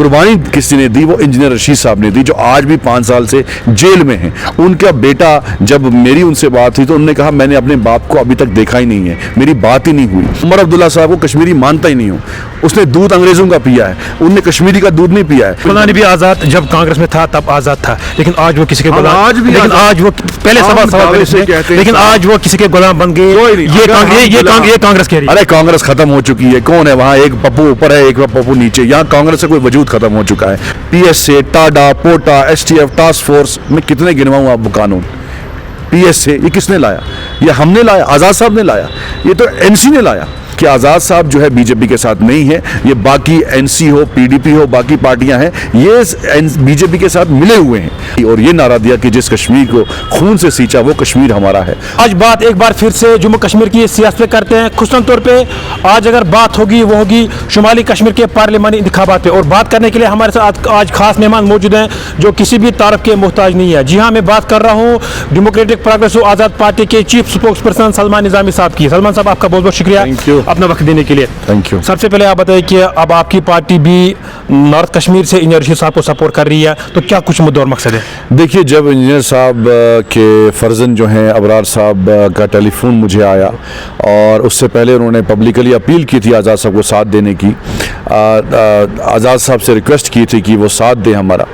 कुर्बानी किसी ने दी वो इंजीनियर रशीद साहब ने दी, जो आज भी 5 साल से जेल में हैं। उनका बेटा, जब मेरी उनसे बात हुई तो उन्होंने कहा मैंने अपने बाप को अभी तक देखा ही नहीं है, मेरी बात ही नहीं हुई। उमर अब्दुल्ला साहब को कश्मीरी मानता ही नहीं हूँ, उसने दूध अंग्रेजों का पिया है, उनने कश्मीरी का दूध नहीं पिया है। खुदा ने भी आज़ाद जब कांग्रेस में था तब आज़ाद था, लेकिन आज वो किसी के गुलाम, आज भी, लेकिन आज वो पहले सवाल से कहते हैं, लेकिन आज वो किसी के गुलाम बन गए। ये कांग्रेस कह रही है। अरे कांग्रेस खत्म हो चुकी है, कौन है वहाँ? एक पप्पू ऊपर है, एक पप्पू नीचे। यहाँ कांग्रेस से कोई वजूद खत्म हो चुका है। पीएसए, टाडा, पोटा, एसटीएफ, टास्क फोर्स, मैं कितने गिनवाऊँ आपको कानून। पीएसए ये किसने लाया? ये हमने लाया, आज़ाद साहब ने लाया। ये तो एनसी ने लाया कि आज़ाद साहब जो है बीजेपी के साथ नहीं है, ये बाकी एनसी हो, पीडीपी हो, बाकी पार्टियां हैं, ये बीजेपी के साथ मिले हुए हैं। और ये नारा दिया कि जिस कश्मीर को खून से सींचा वो कश्मीर हमारा है। आज बात एक बार फिर से जम्मू कश्मीर की सियासत पे करते हैं। खुसूसन तौर पे आज अगर बात होगी वो होगी शुमाली कश्मीर के पार्लियामानी इंतखाबात पे, और बात करने के लिए हमारे साथ आज खास मेहमान मौजूद हैं जो किसी भी तारफ के मोहताज नहीं है। जी हाँ, मैं बात कर रहा हूँ डेमोक्रेटिक प्रोग्रेसिव आज़ाद पार्टी के चीफ स्पोक्स पर्सन सलमान निज़ामी साहब की। सलमान साहब, आपका बहुत बहुत शुक्रिया अपना वक्त देने के लिए। Thank you. सबसे पहले आप बताइए कि अब आपकी पार्टी भी नॉर्थ कश्मीर से इंजीनियर रशीद साहब को सपोर्ट कर रही है, तो क्या कुछ मुद्दे और मकसद है? देखिए, जब इंजीनियर साहब के फर्जन जो हैं अबरार साहब का टेलीफोन मुझे आया और उससे पहले उन्होंने पब्लिकली अपील की थी आज़ाद साहब को साथ देने की, आज़ाद साहब से रिक्वेस्ट की थी कि वो साथ दें हमारा,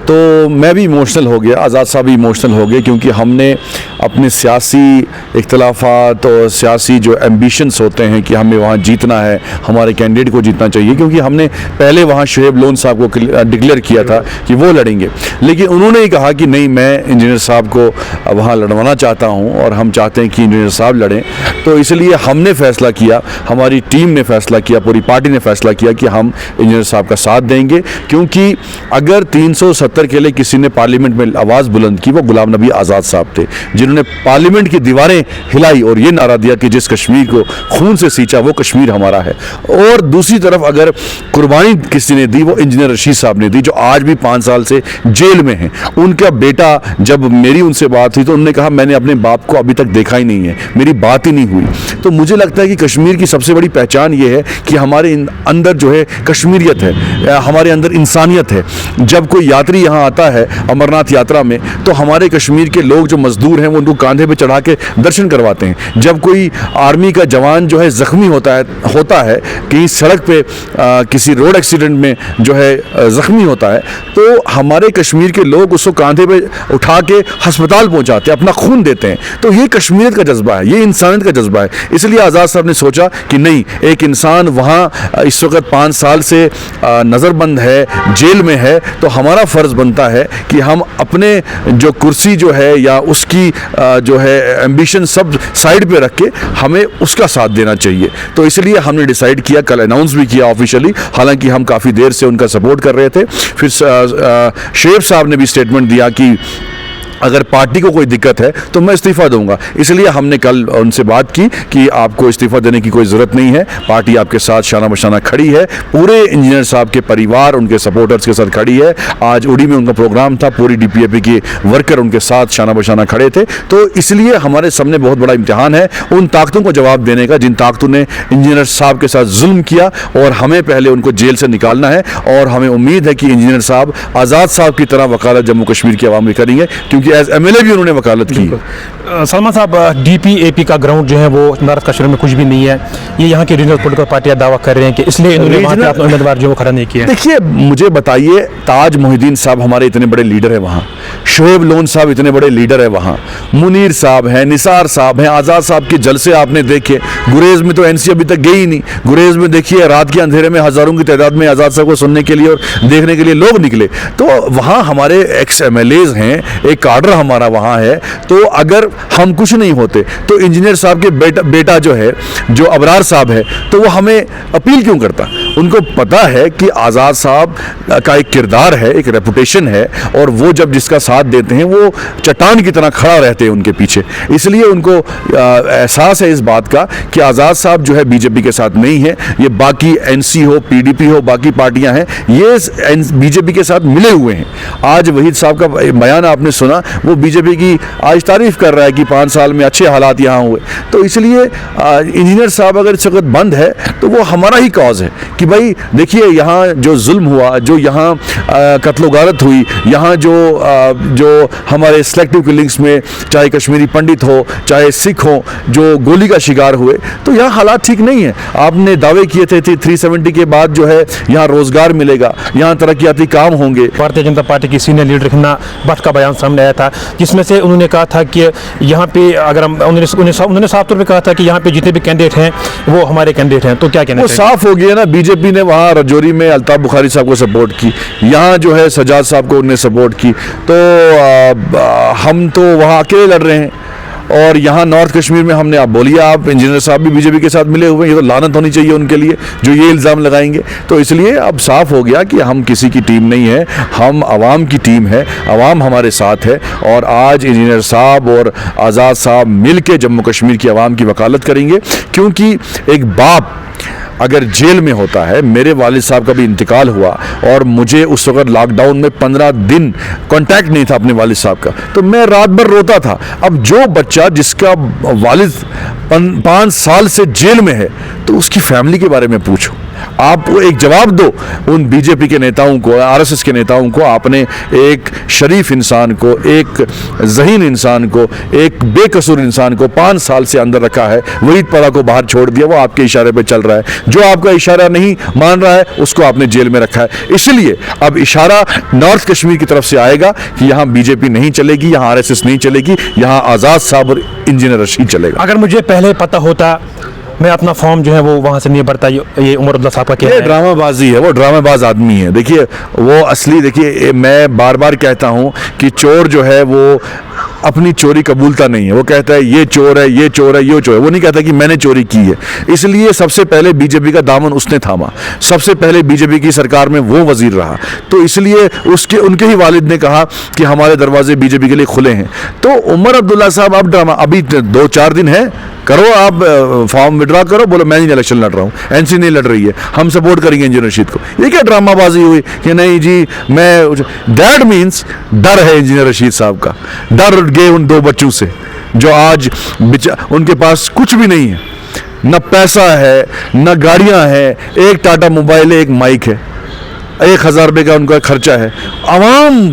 तो मैं भी इमोशनल हो गया, आज़ाद साहब भी इमोशनल हो गए, क्योंकि हमने अपने सियासी इख्तलाफात और सियासी जो एम्बिशंस होते हैं कि हमें वहाँ जीतना है, हमारे कैंडिडेट को जीतना चाहिए, क्योंकि हमने पहले वहाँ शुएब लोन साहब को डिक्लेयर किया था कि वो लड़ेंगे, लेकिन उन्होंने ही कहा कि नहीं, मैं इंजीनियर साहब को वहाँ लड़वाना चाहता हूँ और हम चाहते हैं कि इंजीनियर साहब लड़ें। तो इसलिए हमने फैसला किया, हमारी टीम ने फैसला किया, पूरी पार्टी ने फैसला किया कि हम इंजीनियर साहब का साथ देंगे, क्योंकि अगर 370 के लिए किसी ने पार्लियामेंट में आवाज़ बुलंद की वो गुलाम नबी आज़ाद साहब थे, जिन्होंने पार्लियामेंट की दीवारें हिलाई और ये नारा दिया कि जिस कश्मीर को खून से सींचा वो कश्मीर हमारा है। और दूसरी तरफ अगर कुर्बानी किसी ने दी वो इंजीनियर रशीद साहब ने दी, जो आज भी 5 साल से जेल में हैं। उनका बेटा, जब मेरी उनसे बात हुई तो उन्होंने कहा मैंने अपने बाप को अभी तक देखा ही नहीं है, मेरी बात ही नहीं हुई। तो मुझे लगता है कि कश्मीर की सबसे बड़ी पहचान ये है कि हमारे अंदर जो है कश्मीरियत है, हमारे अंदर इंसानियत है। जब कोई यात्री यहाँ आता है अमरनाथ यात्रा में, तो हमारे कश्मीर के लोग जो मजदूर हैं वो उनको कांधे पे चढ़ा के दर्शन करवाते हैं। जब कोई आर्मी का जवान जो है ज़ख्मी होता है कहीं सड़क पे किसी रोड एक्सीडेंट में जो है ज़ख्मी होता है, तो हमारे कश्मीर के लोग उसको कांधे पे उठा के अस्पताल पहुंचाते हैं, अपना खून देते हैं। तो ये कश्मीरियत का जज्बा है, ये इंसानियत का जज्बा है। इसलिए आज़ाद साहब ने सोचा कि नहीं, एक इंसान वहाँ इस वक्त 5 साल से नज़रबंद है, जेल में है, तो हमारा फ़र्ज़ बनता है कि हम अपने जो कुर्सी जो है या उसकी जो है एम्बिशन सब साइड पे रख के हमें उसका साथ देना चाहिए। तो इसलिए हमने डिसाइड किया, कल अनाउंस भी किया ऑफिशियली, हालांकि हम काफ़ी देर से उनका सपोर्ट कर रहे थे। फिर शुएब साहब ने भी स्टेटमेंट दिया कि अगर पार्टी को कोई दिक्कत है तो मैं इस्तीफ़ा दूंगा। इसलिए हमने कल उनसे बात की कि आपको इस्तीफ़ा देने की कोई ज़रूरत नहीं है, पार्टी आपके साथ शाना बशाना खड़ी है, पूरे इंजीनियर साहब के परिवार उनके सपोर्टर्स के साथ खड़ी है। आज उड़ी में उनका प्रोग्राम था, पूरी डीपीएपी के वर्कर उनके साथ शाना बशाना खड़े थे। तो इसलिए हमारे सामने बहुत बड़ा इम्तिहान है उन ताकतों को जवाब देने का जिन ताकतों ने इंजीनियर साहब के साथ जुल्म किया, और हमें पहले उनको जेल से निकालना है। और हमें उम्मीद है कि इंजीनियर साहब आज़ाद साहब की तरह वकालत जम्मू कश्मीर की आवाम में करेंगे, क्योंकि एज एमएलए भी उन्होंने वकालत की। सलमान साहब, डीपीएपी का ग्राउंड जो है वो नॉर्थ कश्मीर में कुछ भी नहीं है, ये यहाँ की रीजनल पॉलिटिकल पार्टियां दावा कर रहे हैं कि इसलिए इन्होंने वहाँ पे अपना उम्मीदवार जो वो खड़ा नहीं किया। देखिए, मुझे बताइए, ताज मोहिद्दीन साहब हमारे इतने बड़े लीडर है वहाँ, शुएब लोन साहब इतने बड़े लीडर है वहाँ, मुनीर साहब हैं, निसार साहब हैं, आज़ाद साहब के जलसे आपने देखे। गुरेज में तो एनसी अभी तक गई ही नहीं। गुरेज में देखिए, रात के अंधेरे में हज़ारों की तादाद में आज़ाद साहब को सुनने के लिए और देखने के लिए लोग निकले। तो वहाँ हमारे एक्स एमएलएज हैं, एक कार्डर हमारा वहाँ है। तो अगर हम कुछ नहीं होते तो इंजीनियर साहब के बेटा जो है, जो अबरार साहब है, तो वो हमें अपील क्यों करता? उनको पता है कि आज़ाद साहब का एक किरदार है, एक रेपुटेशन है, और वो जब जिसका साथ देते हैं वो चट्टान की तरह खड़ा रहते हैं उनके पीछे। इसलिए उनको एहसास है इस बात का कि आज़ाद साहब जो है बीजेपी के साथ नहीं है, ये बाकी एनसी हो, पीडीपी हो, बाकी पार्टियां हैं, ये बीजेपी के साथ मिले हुए हैं। आज वहीद साहब का बयान आपने सुना वो बीजेपी की आज तारीफ कर रहा है कि 5 साल में अच्छे हालात यहाँ हुए। तो इसलिए इंजीनियर साहब अगर इस वक्त बंद है तो वो हमारा ही कॉज है कि भाई देखिए यहाँ जो जुल्म हुआ, जो यहाँ कत्लो गारत हुई, यहाँ जो हमारे सेलेक्टिव किलिंग्स में चाहे कश्मीरी पंडित हो चाहे सिख हो जो गोली का शिकार हुए, तो यहाँ हालात ठीक नहीं है। आपने दावे किए थे 370 के बाद जो है यहाँ रोजगार मिलेगा, यहाँ तरक्याती काम होंगे। भारतीय जनता पार्टी की सीनियर लीडर हिना भट्ट का बयान सामने आया था जिसमें से उन्होंने कहा था कि यहाँ पे अगर हम उन्होंने साफ तौर पे कहा था कि यहाँ पे जितने भी कैंडिडेट हैं वो हमारे कैंडिडेट हैं। तो क्या कहना वो साफ हो गया ना, बीजेपी ने वहाँ रजौरी में अल्ताफ बुखारी साहब को सपोर्ट की, यहाँ जो है सजाद साहब को उन्हें सपोर्ट की, तो हम तो वहाँ अकेले लड़ रहे हैं। और यहाँ नॉर्थ कश्मीर में हमने, आप बोलिए, आप इंजीनियर साहब भी बीजेपी के साथ मिले हुए हैं, ये तो लानत होनी चाहिए उनके लिए जो ये इल्ज़ाम लगाएंगे। तो इसलिए अब साफ हो गया कि हम किसी की टीम नहीं है, हम आवाम की टीम है, आवाम हमारे साथ है। और आज इंजीनियर साहब और आज़ाद साहब मिल के जम्मू कश्मीर की आवाम की वकालत करेंगे, क्योंकि एक बाप अगर जेल में होता है, मेरे वालिद साहब का भी इंतकाल हुआ और मुझे उस वक्त लॉकडाउन में 15 दिन कांटेक्ट नहीं था अपने वालिद साहब का, तो मैं रात भर रोता था। अब जो बच्चा जिसका वालिद 5 साल से जेल में है, तो उसकी फैमिली के बारे में पूछो, आप एक जवाब दो उन बीजेपी के नेताओं को, आरएसएस के नेताओं को। आपने एक शरीफ इंसान को, एक ज़हीन इंसान को, एक बेकसूर इंसान को 5 साल से अंदर रखा है, वहीद परा को बाहर छोड़ दिया, वो आपके इशारे पे चल रहा है। जो आपका इशारा नहीं मान रहा है उसको आपने जेल में रखा है। इसलिए अब इशारा नॉर्थ कश्मीर की तरफ से आएगा कि यहाँ बीजेपी नहीं चलेगी, यहाँ आरएसएस नहीं चलेगी, यहाँ आज़ाद साहब और इंजीनियर रशीद चलेगा। अगर मुझे पहले पता होता मैं अपना फॉर्म जो है वो वहाँ से नहीं भरता। ये उमर अब्दुल्ला साहब का क्या है? ड्रामाबाजी है, वो ड्रामाबाज आदमी है। देखिए वो असली, देखिए मैं बार बार कहता हूँ कि चोर जो है वो अपनी चोरी कबूलता नहीं है। वो कहता है ये चोर है, ये चोर है, ये चोर है, वो नहीं कहता कि मैंने चोरी की है। इसलिए सबसे पहले बीजेपी का दामन उसने थामा, सबसे पहले बीजेपी की सरकार में वो वजीर रहा, तो इसलिए उनके ही वालिद ने कहा कि हमारे दरवाजे बीजेपी के लिए खुले हैं। तो उमर अब्दुल्ला साहब अब ड्रामा, अभी 2-4 दिन है, करो आप फॉर्म विड्रॉ करो, बोलो मैं नहीं इलेक्शन लड़ रहा हूँ, एनसी नहीं लड़ रही है, हम सपोर्ट करेंगे इंजीनियर रशीद को। ये क्या ड्रामाबाजी हुई कि नहीं जी मैं, दैट मीन्स डर है इंजीनियर रशीद साहब का, डर गए उन 2 बच्चों से जो आज उनके पास कुछ भी नहीं है, न पैसा है न गाड़ियां हैं, एक टाटा मोबाइल है, एक माइक है, 1000 रुपये का उनका खर्चा है। आवाम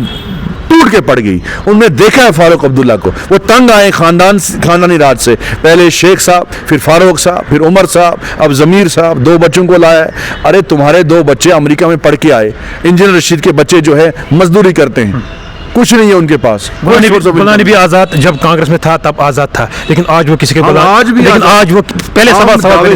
टूट के पड़ गई। उन्होंने देखा है फारूक अब्दुल्ला को, वो तंग आए खानदानी राज से, पहले शेख साहब, फिर फारूक साहब, फिर उमर साहब, अब जमीर साहब, 2 बच्चों को लाया है। अरे तुम्हारे 2 बच्चे अमेरिका में पढ़ के आए, इंजीनियर रशीद के बच्चे जो है मजदूरी करते हैं, कुछ नहीं है उनके पास। गुलाम नबी आजाद जब कांग्रेस में था तब आजाद था, लेकिन आज वो किसी के गुलाम, आज भी, लेकिन आज वो पहले सवाल,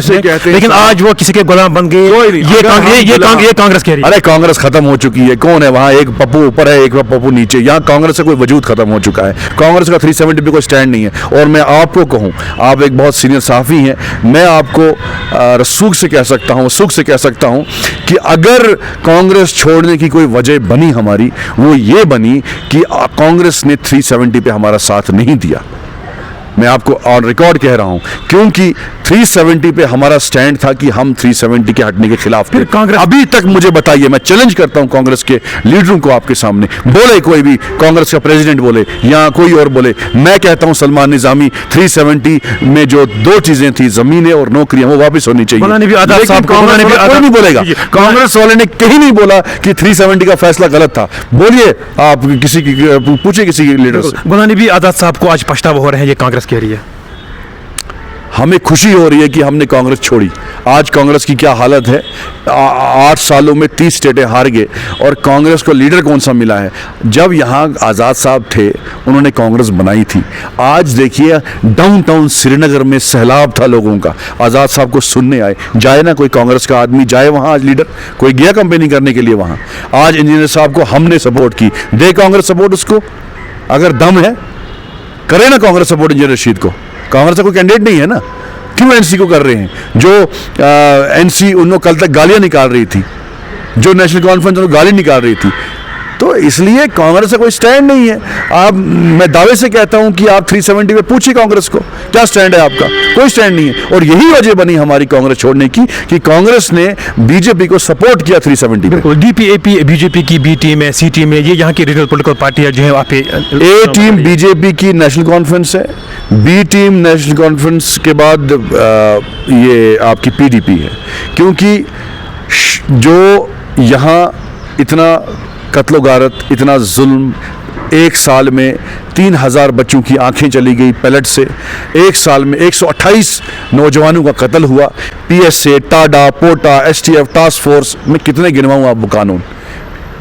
लेकिन आज वो किसी के गुलाम बन गए। ये कांग्रेस कह रही है। अरे कांग्रेस खत्म हो चुकी है, कौन है वहाँ, एक पप्पू ऊपर है, एक पप्पू नीचे, यहाँ कांग्रेस का कोई वजूद खत्म हो चुका है। कांग्रेस का 370 पे कोई स्टैंड नहीं है। और मैं आपको कहूँ, आप एक बहुत सीनियर सहाफ़ी हैं, मैं आपको रसूख से कह सकता हूँ, सुख से कह सकता हूँ कि अगर कांग्रेस छोड़ने की कोई वजह बनी हमारी, वो ये बनी कि कांग्रेस ने 370 पे हमारा साथ नहीं दिया। मैं आपको ऑन रिकॉर्ड कह रहा हूं, क्योंकि 370 पे हमारा स्टैंड था कि हम 370 के हटने के खिलाफ थे। कांग्रेस अभी तक मुझे बताइए, मैं चैलेंज करता हूं कांग्रेस के लीडरों को आपके सामने, बोले कोई भी, कांग्रेस का प्रेसिडेंट बोले या कोई और बोले, मैं कहता हूं सलमान निजामी 370 में जो 2 चीजें थी, जमीनें और नौकरियां, वो वापस होनी चाहिए। लेकिन कोई नहीं बोलेगा, कांग्रेस वाले ने कहीं नहीं बोला कि 370 का फैसला गलत था। बोलिए आप, किसी की पूछिए किसी लीडर से। गुलाम नबी आजाद साहब को आज पछतावा हो रहे हैं, ये कांग्रेस कह रही है। हमें खुशी हो रही है कि हमने कांग्रेस छोड़ी। आज कांग्रेस की क्या हालत है, 8 सालों में 30 स्टेटें हार गए, और कांग्रेस को लीडर कौन सा मिला है? जब यहाँ आज़ाद साहब थे उन्होंने कांग्रेस बनाई थी। आज देखिए डाउनटाउन श्रीनगर में सैलाब था लोगों का, आज़ाद साहब को सुनने आए। जाए ना कोई कांग्रेस का आदमी, जाए वहाँ आज लीडर, कोई गया कंपेनिंग करने के लिए वहाँ। आज इंजीनियर साहब को हमने सपोर्ट की, दे कांग्रेस सपोर्ट उसको, अगर दम है करे ना कांग्रेस सपोर्ट इंजीनियर रशीद को। कांग्रेस का कोई कैंडिडेट नहीं है ना, क्यों एनसी को कर रहे हैं? जो एनसी उनको कल तक गालियां निकाल रही थी, जो नेशनल कॉन्फ्रेंस उनको गाली निकाल रही थी, तो इसलिए कांग्रेस का कोई स्टैंड नहीं है। आप, मैं दावे से कहता हूं कि आप 370 पे पूछिए कांग्रेस को क्या स्टैंड है आपका, कोई स्टैंड नहीं है। और यही वजह बनी हमारी कांग्रेस छोड़ने की कि कांग्रेस ने बीजेपी को सपोर्ट किया 370 पे। डीपीएपी बीजेपी की बी टीम है, सी टीम है, ये यहाँ की रीजनल पॉलिटिकल पार्टी है जो है वहाँ पे। ए टीम बीजेपी की नेशनल कॉन्फ्रेंस है, बी टीम नेशनल कॉन्फ्रेंस के बाद ये आपकी पीडीपी है। क्योंकि जो यहाँ इतना कत्लो गारत, इतना जुल्म, एक साल में 3000 बच्चों की आंखें चली गई पैलेट से, एक साल में 128 नौजवानों का कत्ल हुआ, पीएसए, टाडा, पोटा, एसटीएफ, टास्क फोर्स, मैं कितने गिनवाऊँ आपको कानून।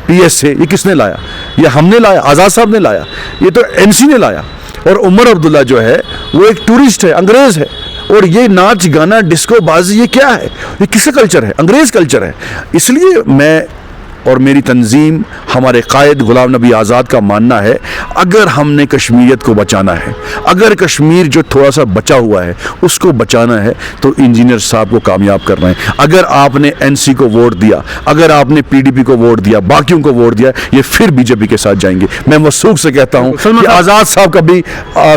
पीएसए ये किसने लाया? ये हमने लाया, आज़ाद साहब ने लाया, ये तो एनसी ने लाया। और उमर अब्दुल्ला जो है वो एक टूरिस्ट है, अंग्रेज़ है। और ये नाच गाना डिस्को बाजी ये क्या है? ये किसका कल्चर है? अंग्रेज़ कल्चर है। इसलिए मैं और मेरी तंजीम, हमारे कायद गुलाम नबी आज़ाद का मानना है, अगर हमने कश्मीरियत को बचाना है, अगर कश्मीर जो थोड़ा सा बचा हुआ है उसको बचाना है, तो इंजीनियर साहब को कामयाब करना है। अगर आपने एनसी को वोट दिया, अगर आपने पीडीपी को वोट दिया, बाकियों को वोट दिया, ये फिर बीजेपी के साथ जाएंगे। मैं वसूख से कहता हूँ कि आज़ाद साहब कभी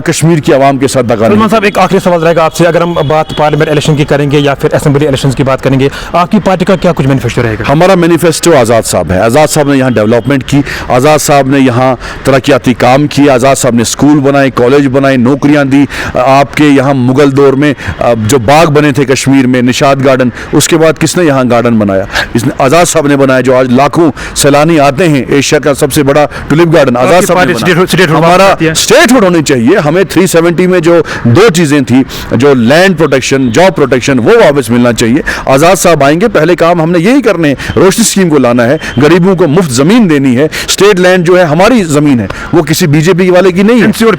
कश्मीर की आवाम के साथ दगा नहीं। सलमान साहब, एक आखिरी सवाल रहेगा आपसे, अगर हम बात पार्लियामेंट इलेक्शन की करेंगे या फिर असेंबली इलेक्शन की बात करेंगे, आपकी पार्टी का क्या कुछ मैनिफेस्टो रहेगा? हमारा मैनिफेस्टो आज़ाद साहब है। आज़ाद साहब ने यहाँ डेवलपमेंट की, आज़ाद साहब ने यहाँ तरक्याती काम किए, आज़ाद साहब ने स्कूल बनाए, कॉलेज बनाए, नौकरियाँ दी। आपके यहाँ मुगल दौर में जो बाग बने थे कश्मीर में, निशाद गार्डन, उसके बाद किसने यहाँ गार्डन बनाया? इसने आज़ाद साहब ने बनाया, जो आज लाखों सैलानी आते हैं। एशिया का सबसे बड़ा टुलिप गार्डन आज़ाद साहब ने बनाया। हमारा स्टेटहुड होनी चाहिए। हमें 370 में जो 2 चीज़ें थी, जो लैंड प्रोटेक्शन, जॉब प्रोटेक्शन, वो वापस मिलना चाहिए। आज़ाद साहब आएंगे, पहले काम हमने यही करने हैं, रोशनी स्कीम को लाना है, गरीबों को मुफ्त जमीन देनी है। स्टेट लैंड जो है हमारी जमीन है, वो किसी बीजेपी वाले की नहीं है। एनसी और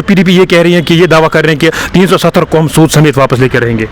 पीडीपी ये कह रही हैं कि ये दावा कर रहे हैं कि 370 को हम सूद समेत वापस लेकर रहेंगे।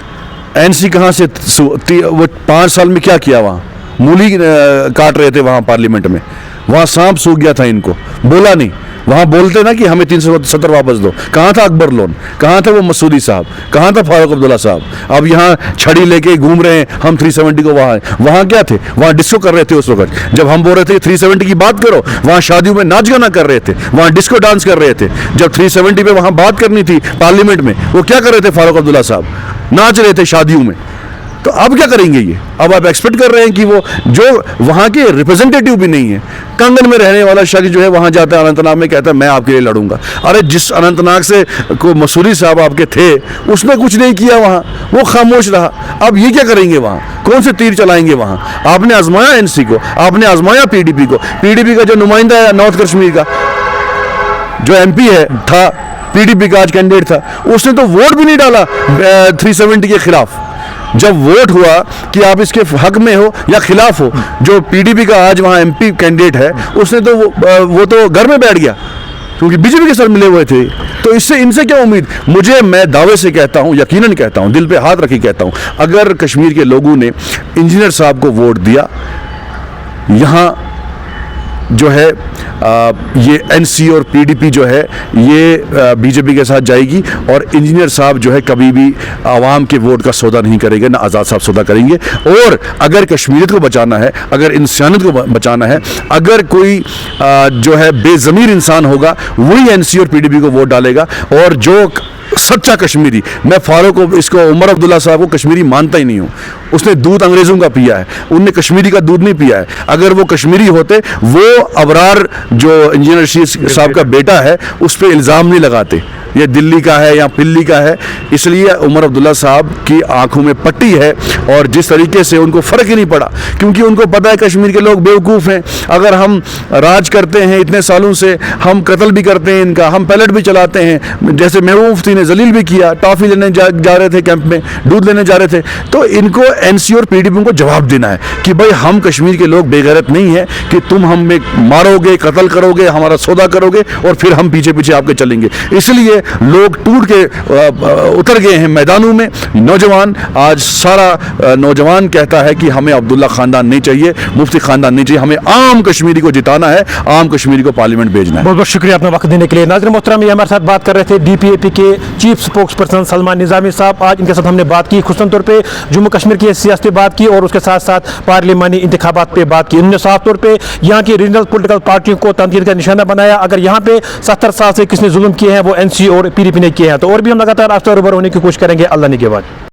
एनसी कहां से? वो 5 साल में क्या किया? वहां मूली काट रहे थे वहां पार्लियामेंट में, वहां सांप सूख गया था, इनको बोला नहीं। वहां बोलते ना कि हमें 370 वापस दो। कहाँ था अकबर लोन? कहाँ था वो मसूदी साहब? कहाँ था फारूक अब्दुल्ला साहब? अब यहाँ छड़ी लेके घूम रहे हैं हम 370 को। वहाँ क्या थे? वहाँ डिस्को कर रहे थे उस वक्त। जब हम बोल रहे थे 370 की बात करो, वहाँ शादियों में नाच गाना कर रहे थे, वहाँ डिस्को डांस कर रहे थे। जब 370 पे वहाँ बात करनी थी पार्लियामेंट में, वो क्या कर रहे थे? फारूक अब्दुल्ला साहब नाच रहे थे शादियों में। तो अब क्या करेंगे ये? अब आप एक्सपेक्ट कर रहे हैं कि वो जो वहाँ के रिप्रेजेंटेटिव भी नहीं है, कंगन में रहने वाला शख्स जो है वहाँ जाता है अनंतनाग में, कहता है मैं आपके लिए लड़ूंगा। अरे जिस अनंतनाग से को मसूरी साहब आपके थे, उसने कुछ नहीं किया वहाँ, वो खामोश रहा। अब ये क्या करेंगे वहाँ? कौन से तीर चलाएंगे वहाँ? आपने आजमाया एनसी को, आपने आजमाया पीडीपी को। पीडीपी का जो नुमाइंदा है नॉर्थ कश्मीर का, जो एमपी है था पीडीपी का, आज कैंडिडेट था, उसने तो वोट भी नहीं डाला 370 के खिलाफ। जब वोट हुआ कि आप इसके हक में हो या खिलाफ हो, जो पीडीपी का आज वहाँ एमपी कैंडिडेट है, उसने तो वो तो घर में बैठ गया क्योंकि बीजेपी के साथ मिले हुए थे। तो इससे इनसे क्या उम्मीद? मैं दावे से कहता हूँ, यकीनन कहता हूँ, दिल पे हाथ रखी कहता हूँ, अगर कश्मीर के लोगों ने इंजीनियर साहब को वोट दिया, यहाँ जो है ये एनसी और पीडीपी जो है ये बीजेपी के साथ जाएगी। और इंजीनियर साहब जो है कभी भी आवाम के वोट का सौदा नहीं करेंगे, ना आज़ाद साहब सौदा करेंगे। और अगर कश्मीरियत को बचाना है, अगर इंसानियत को बचाना है, अगर कोई जो है बेज़मीर इंसान होगा, वही एनसी और पीडीपी को वोट डालेगा। और जो सच्चा कश्मीरी, मैं फारूक को, इसको, उमर अब्दुल्ला साहब को कश्मीरी मानता ही नहीं हूँ। उसने दूध अंग्रेज़ों का पिया है, उनने कश्मीरी का दूध नहीं पिया है। अगर वो कश्मीरी होते, वो अबरार जो इंजीनियर साहब का बेटा है उस पर इल्ज़ाम नहीं लगाते, ये दिल्ली का है या पिल्ली का है। इसलिए उमर अब्दुल्ला साहब की आंखों में पट्टी है, और जिस तरीके से उनको फ़र्क ही नहीं पड़ा, क्योंकि उनको पता है कश्मीर के लोग बेवकूफ़ हैं। अगर हम राज करते हैं इतने सालों से, हम कत्ल भी करते हैं इनका, हम पैलेट भी चलाते हैं, जैसे महबूब मुफ्ती ने जलील भी किया, टॉफ़ी लेने जा रहे थे कैंप में, दूध लेने जा रहे थे। तो इनको एनसी और पीडीपी को जवाब देना है कि भाई हम कश्मीर के लोग बेगैरत नहीं है कि तुम हमें मारोगे, कत्ल करोगे, हमारा सौदा करोगे और फिर हम पीछे पीछे आपके चलेंगे। इसलिए लोग टूट के उतर गए हैं मैदानों में। नौजवान आज सारा नौजवान कहता है कि हमें अब्दुल्ला ख़ानदान नहीं चाहिए, मुफ्ती ख़ानदान नहीं चाहिए, हमें आम कश्मीरी को जिताना है, आम कश्मीरी को पार्लियामेंट भेजना है। बहुत बहुत शुक्रिया अपना वक्त देने के लिए। नाज़रीन मोहतरम, ये हमारे साथ बात कर रहे थे DPAP के चीफ स्पोक्स पर्सन सलमान निज़ामी साहब। आज इनके साथ हमने बात की, खुसूसन तौर पे जम्मू कश्मीर की सियासत पे बात की और उसके साथ साथ पार्लिमानी इंतखाबात पे बात की। उन्होंने साफ तौर पे यहाँ की रीजनल पॉलिटिकल पार्टियों को तनकीद का निशाना बनाया। अगर यहाँ पे 70 साल से किसने जुल्म किए हैं वो NC और PDP ने किए हैं। तो और भी हम लगातार आपसे रूबरू होने की कोशिश करेंगे। अल्लाह ने के बाद।